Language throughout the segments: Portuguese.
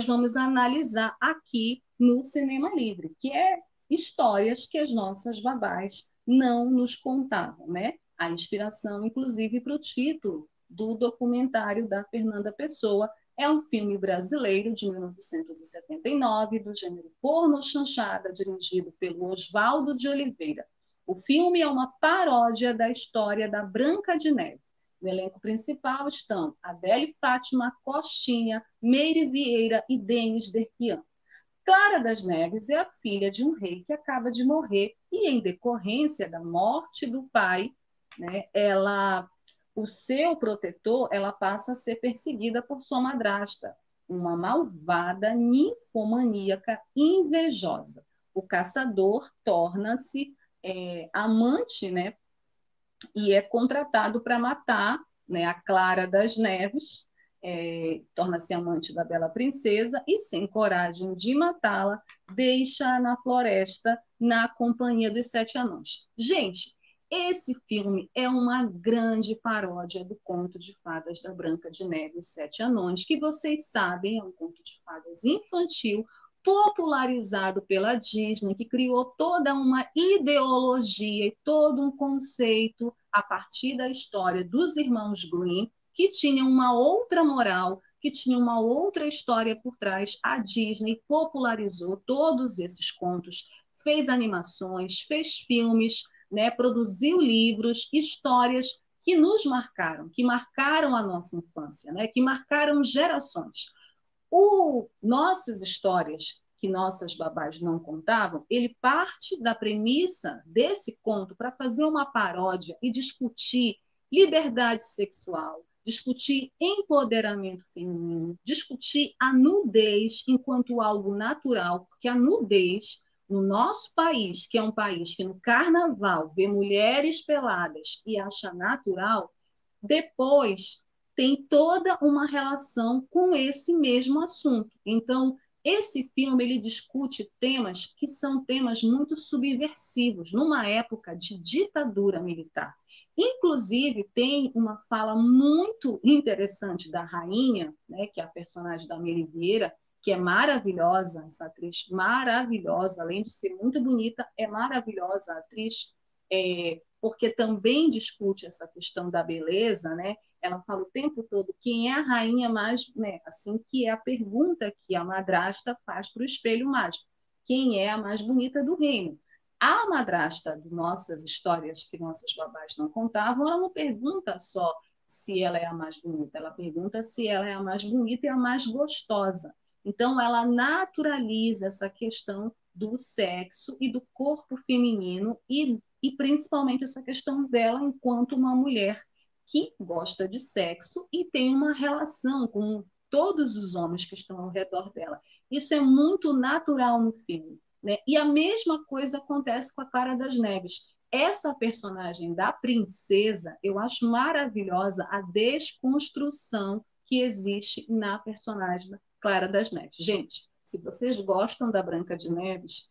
vamos analisar aqui no Cinema Livre, que é histórias que as nossas babás não nos contavam, né? A inspiração, inclusive, para o título do documentário da Fernanda Pessoa, é um filme brasileiro de 1979, do gênero porno chanchada, dirigido pelo Oswaldo de Oliveira. O filme é uma paródia da história da Branca de Neve. No elenco principal estão Adele Fátima, Costinha, Meire Vieira e Denis Derquian. Clara das Neves é a filha de um rei que acaba de morrer e, em decorrência da morte do pai, né, o seu protetor, ela passa a ser perseguida por sua madrasta, uma malvada ninfomaníaca invejosa. O caçador torna-se amante, né, e é contratado para matar, né, a Clara das Neves, torna-se amante da bela princesa e, sem coragem de matá-la, deixa-a na floresta na companhia dos sete anões. Gente, esse filme é uma grande paródia do conto de fadas da Branca de Neve e os Sete Anões, que vocês sabem, é um conto de fadas infantil, popularizado pela Disney, que criou toda uma ideologia e todo um conceito a partir da história dos irmãos Grimm, que tinha uma outra moral, que tinha uma outra história por trás. A Disney popularizou todos esses contos, fez animações, fez filmes, né, produziu livros, histórias que nos marcaram, que marcaram a nossa infância, né, que marcaram gerações. Nossas histórias que nossas babás não contavam, ele parte da premissa desse conto para fazer uma paródia e discutir liberdade sexual, discutir empoderamento feminino, discutir a nudez enquanto algo natural, porque a nudez no nosso país, que é um país que no carnaval vê mulheres peladas e acha natural, depois tem toda uma relação com esse mesmo assunto. Então, esse filme ele discute temas que são temas muito subversivos, numa época de ditadura militar. Inclusive, tem uma fala muito interessante da rainha, né, que é a personagem da Meire Vieira, que é maravilhosa, essa atriz maravilhosa, além de ser muito bonita, é maravilhosa a atriz, porque também discute essa questão da beleza, né? Ela fala o tempo todo quem é a rainha mais, né? Assim que é a pergunta que a madrasta faz para o espelho mágico. Quem é a mais bonita do reino? A madrasta de nossas histórias que nossas babás não contavam, ela não pergunta só se ela é a mais bonita, ela pergunta se ela é a mais bonita e a mais gostosa. Então, ela naturaliza essa questão do sexo e do corpo feminino e principalmente essa questão dela enquanto uma mulher que gosta de sexo e tem uma relação com todos os homens que estão ao redor dela. Isso é muito natural no filme, né? E a mesma coisa acontece com a Clara das Neves. Essa personagem da princesa, eu acho maravilhosa a desconstrução que existe na personagem da Clara das Neves. Gente, se vocês gostam da Branca de Neves,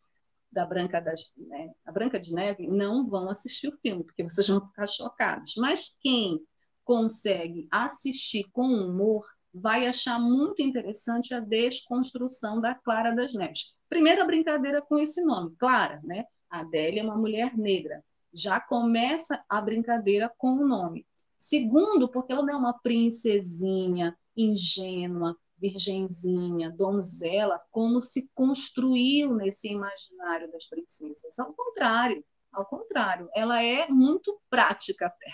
a Branca de Neve, não vão assistir o filme, porque vocês vão ficar chocados. Mas quem consegue assistir com humor vai achar muito interessante a desconstrução da Clara das Neves. Primeira brincadeira com esse nome, Clara, né? A Adélia é uma mulher negra. Já começa a brincadeira com o nome. Segundo, porque ela não é uma princesinha ingênua, virgenzinha, donzela, como se construiu nesse imaginário das princesas. Ao contrário, ela é muito prática até,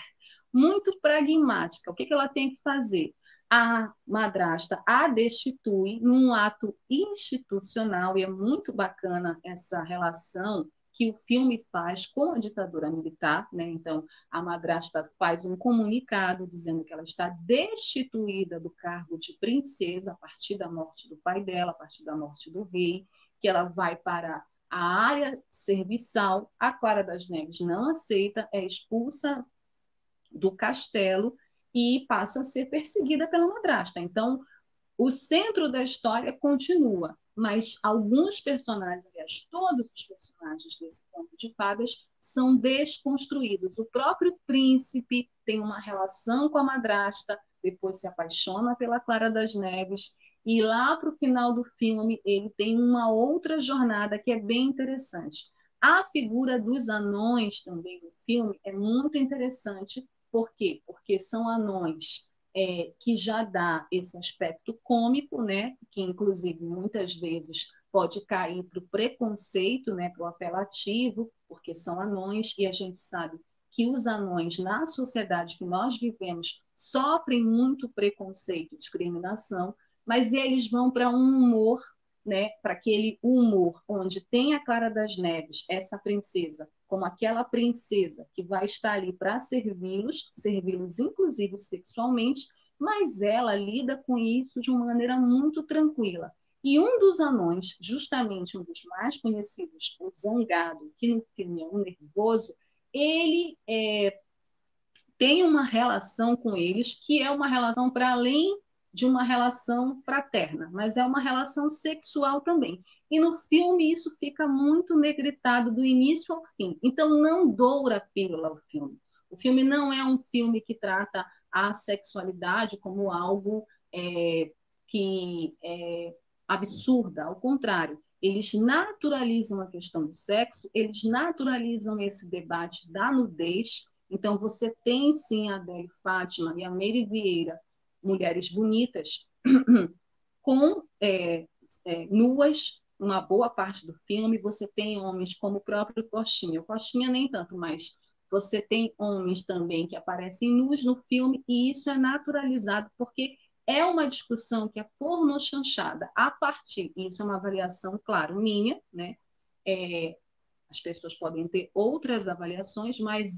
muito pragmática. O que ela tem que fazer? A madrasta a destitui num ato institucional, e é muito bacana essa relação que o filme faz com a ditadura militar, né? Então, a madrasta faz um comunicado dizendo que ela está destituída do cargo de princesa a partir da morte do pai dela, a partir da morte do rei, que ela vai para a área serviçal. A Clara das Neves não aceita, é expulsa do castelo e passa a ser perseguida pela madrasta. Então, o centro da história continua, mas alguns personagens, aliás, todos os personagens desse conto de fadas são desconstruídos. O próprio príncipe tem uma relação com a madrasta, depois se apaixona pela Clara das Neves, E lá para o final do filme, ele tem uma outra jornada que é bem interessante. A figura dos anões também no filme é muito interessante. Por quê? Porque são anões que já dá esse aspecto cômico, né? Que inclusive muitas vezes pode cair para o preconceito, né? Para o apelativo, porque são anões, e a gente sabe que os anões na sociedade que nós vivemos sofrem muito preconceito, discriminação, mas eles vão para um humor, né, para aquele humor onde tem a Clara das Neves, essa princesa, como aquela princesa que vai estar ali para servi-los inclusive sexualmente, mas ela lida com isso de uma maneira muito tranquila. E um dos anões, justamente um dos mais conhecidos, o Zangado, que no filme é um nervoso, ele tem uma relação com eles que é uma relação para além de uma relação fraterna, mas é uma relação sexual também. E no filme isso fica muito negritado do início ao fim. Então não doura a pílula o filme. O filme não é um filme que trata a sexualidade como algo que é absurda, ao contrário. Eles naturalizam a questão do sexo, eles naturalizam esse debate da nudez. Então, você tem, sim, a Adele Fátima e a Meire Vieira, mulheres bonitas, com nuas, uma boa parte do filme. Você tem homens como o próprio Coxinha. O Coxinha nem tanto, mas você tem homens também que aparecem nus no filme, e isso é naturalizado, porque é uma discussão que é pornochanchada a partir, isso é uma avaliação, claro, minha, né? As pessoas podem ter outras avaliações, mas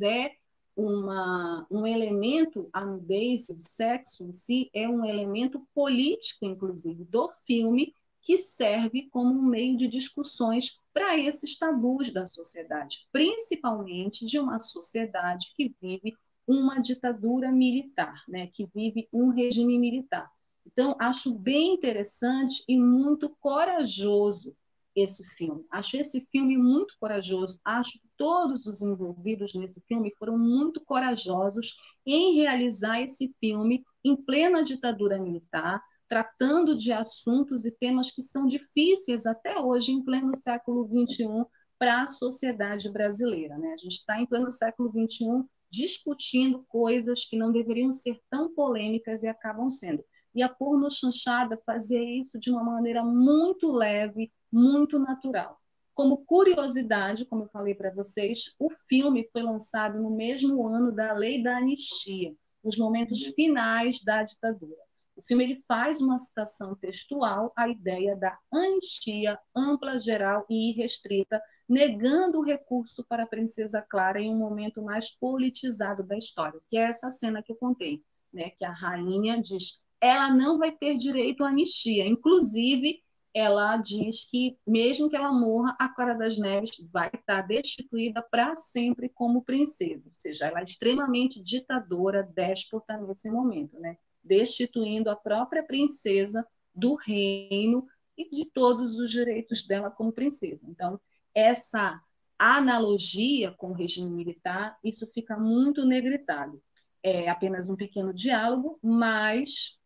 um elemento, a nudez, o sexo em si, é um elemento político, inclusive, do filme, que serve como um meio de discussões para esses tabus da sociedade, principalmente de uma sociedade que vive uma ditadura militar, né, que vive um regime militar. Então, acho bem interessante e muito corajoso esse filme. Acho esse filme muito corajoso. Acho que todos os envolvidos nesse filme foram muito corajosos em realizar esse filme em plena ditadura militar, tratando de assuntos e temas que são difíceis até hoje, em pleno século XXI, para a sociedade brasileira. Né? A gente está em pleno século XXI discutindo coisas que não deveriam ser tão polêmicas e acabam sendo. E a pornochanchada fazia isso de uma maneira muito leve, muito natural. Como curiosidade, como eu falei para vocês, o filme foi lançado no mesmo ano da Lei da Anistia, nos momentos finais da ditadura. O filme ele faz uma citação textual à ideia da anistia ampla, geral e irrestrita, negando o recurso para a Princesa Clara em um momento mais politizado da história, que é essa cena que eu contei, né? Que a rainha diz, ela não vai ter direito à anistia, inclusive ela diz que, mesmo que ela morra, a Clara das Neves vai estar destituída para sempre como princesa. Ou seja, ela é extremamente ditadora, déspota nesse momento, né? Destituindo a própria princesa do reino e de todos os direitos dela como princesa. Então, essa analogia com o regime militar, isso fica muito negritado. É apenas um pequeno diálogo, mas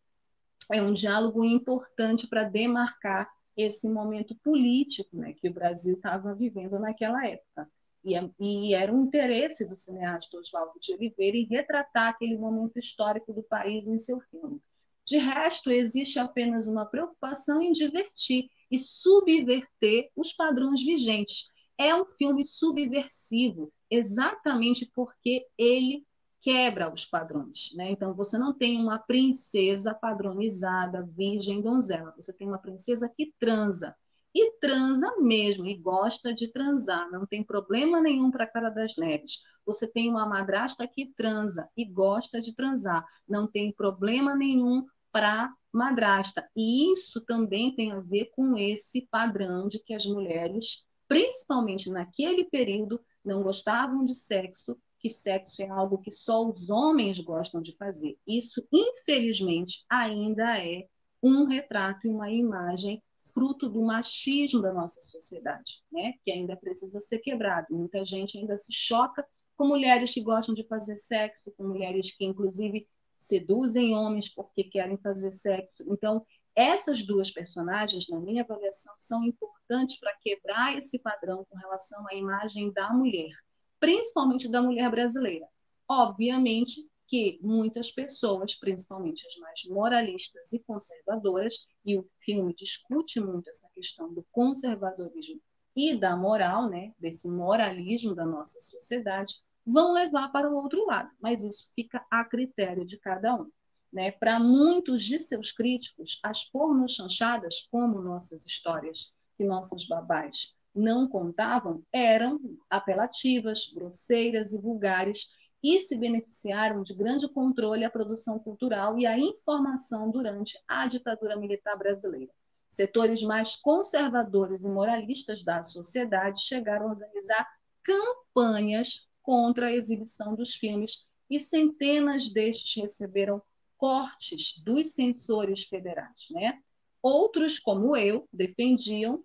é um diálogo importante para demarcar esse momento político, né, que o Brasil estava vivendo naquela época. E era um interesse do cineasta Oswaldo de Oliveira em retratar aquele momento histórico do país em seu filme. De resto, existe apenas uma preocupação em divertir e subverter os padrões vigentes. É um filme subversivo, exatamente porque ele quebra os padrões, né? Então você não tem uma princesa padronizada, virgem, donzela. Você tem uma princesa que transa e transa mesmo e gosta de transar. Não tem problema nenhum para a Cara das Neves. Você tem uma madrasta que transa e gosta de transar. Não tem problema nenhum para madrasta. E isso também tem a ver com esse padrão de que as mulheres, principalmente naquele período, não gostavam de sexo, que sexo é algo que só os homens gostam de fazer. Isso, infelizmente, ainda é um retrato e uma imagem fruto do machismo da nossa sociedade, né? Que ainda precisa ser quebrado. Muita gente ainda se choca com mulheres que gostam de fazer sexo, com mulheres que, inclusive, seduzem homens porque querem fazer sexo. Então, Essas duas personagens, na minha avaliação, são importantes para quebrar esse padrão com relação à imagem da mulher, principalmente da mulher brasileira. Obviamente que muitas pessoas, principalmente as mais moralistas e conservadoras, e o filme discute muito essa questão do conservadorismo e da moral, né, desse moralismo da nossa sociedade, vão levar para o outro lado, mas isso fica a critério de cada um. Né? Para muitos de seus críticos, as pornochanchadas, como nossas histórias que nossas babás não contavam, eram apelativas, grosseiras e vulgares e se beneficiaram de grande controle à produção cultural e à informação durante a ditadura militar brasileira. Setores mais conservadores e moralistas da sociedade chegaram a organizar campanhas contra a exibição dos filmes e centenas destes receberam cortes dos censores federais, né? Outros, como eu, defendiam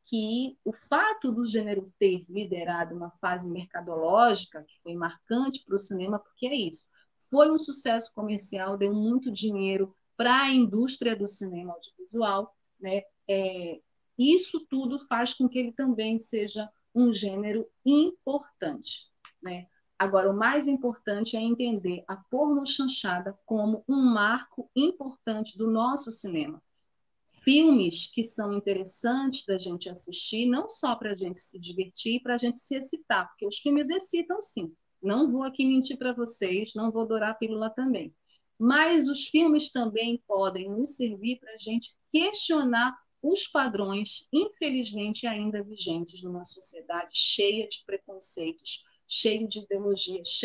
que o fato do gênero ter liderado uma fase mercadológica, que foi marcante para o cinema, porque é isso, foi um sucesso comercial, deu muito dinheiro para a indústria do cinema audiovisual, né? Isso tudo faz com que ele também seja um gênero importante, né? Agora, o mais importante é entender a pornochanchada como um marco importante do nosso cinema. Filmes que são interessantes da gente assistir, não só para a gente se divertir, para a gente se excitar, porque os filmes excitam sim. Não vou aqui mentir para vocês, não vou dourar a pílula também. Mas os filmes também podem nos servir para a gente questionar os padrões, infelizmente, ainda vigentes numa sociedade cheia de preconceitos, cheia de ideologias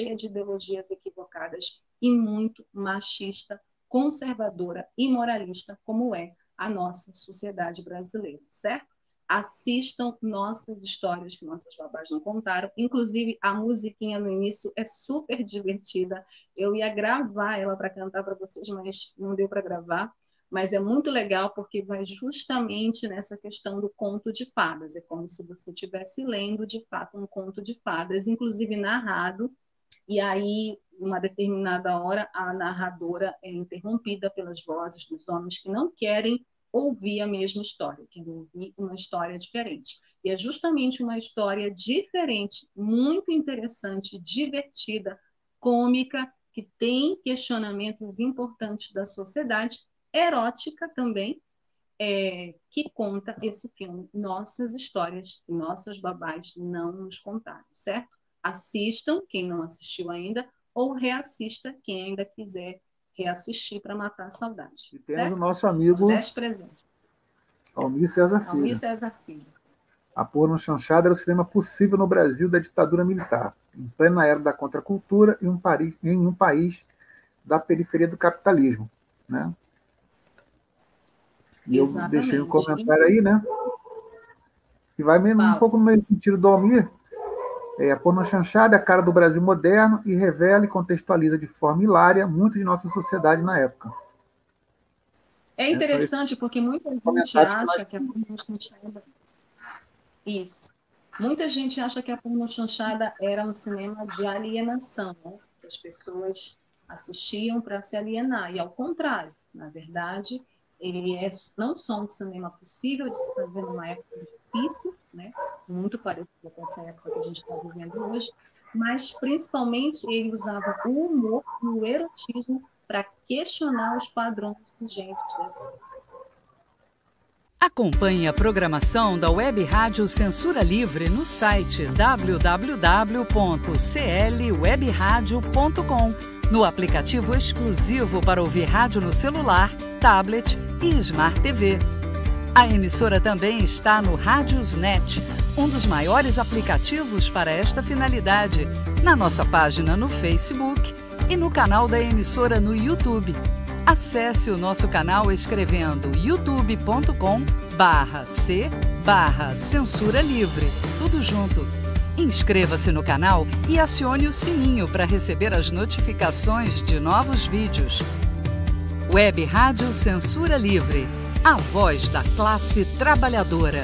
equivocadas e muito machista, conservadora e moralista, como é a nossa sociedade brasileira, certo? Assistam nossas histórias que nossas babás não contaram. Inclusive, a musiquinha no início é super divertida. Eu ia gravar ela para cantar para vocês, mas não deu para gravar. Mas é muito legal porque vai justamente nessa questão do conto de fadas. É como se você estivesse lendo, de fato, um conto de fadas, inclusive narrado, e aí, uma determinada hora, a narradora é interrompida pelas vozes dos homens que não querem ouvir a mesma história, querem ouvir uma história diferente. E é justamente uma história diferente, muito interessante, divertida, cômica, que tem questionamentos importantes da sociedade, erótica também, que conta esse filme. Nossas histórias, nossas babás não nos contaram, certo? Assistam, quem não assistiu ainda, ou reassista, quem ainda quiser reassistir para matar a saudade. E temos o nosso amigo Almir Cesar Filho. Almir Cesar Filho. A pornochanchada era o cinema possível no Brasil da ditadura militar, em plena era da contracultura e em um país da periferia do capitalismo, né? E eu deixei um comentário aí, né? Que vai mesmo um pouco no mesmo sentido do Almir. A pornochanchada é a cara do Brasil moderno e revela e contextualiza de forma hilária muito de nossa sociedade na época. É interessante porque muita gente acha que a pornochanchada... Isso. Muita gente acha que a pornochanchada era um cinema de alienação, né? Que as pessoas assistiam para se alienar. E ao contrário, na verdade... Ele é não só um cinema possível de se fazer numa época difícil, né? Muito parecida com essa época que a gente está vivendo hoje, mas principalmente ele usava o humor e o erotismo para questionar os padrões vigentes dessa sociedade. Acompanhe a programação da Web Rádio Censura Livre no site www.clwebradio.com, no aplicativo exclusivo para ouvir rádio no celular, tablet e Smart TV. A emissora também está no Radiosnet, um dos maiores aplicativos para esta finalidade, na nossa página no Facebook e no canal da emissora no YouTube. Acesse o nosso canal escrevendo youtube.com/c/censura livre, tudo junto. Inscreva-se no canal e acione o sininho para receber as notificações de novos vídeos. Web Rádio Censura Livre, a voz da classe trabalhadora.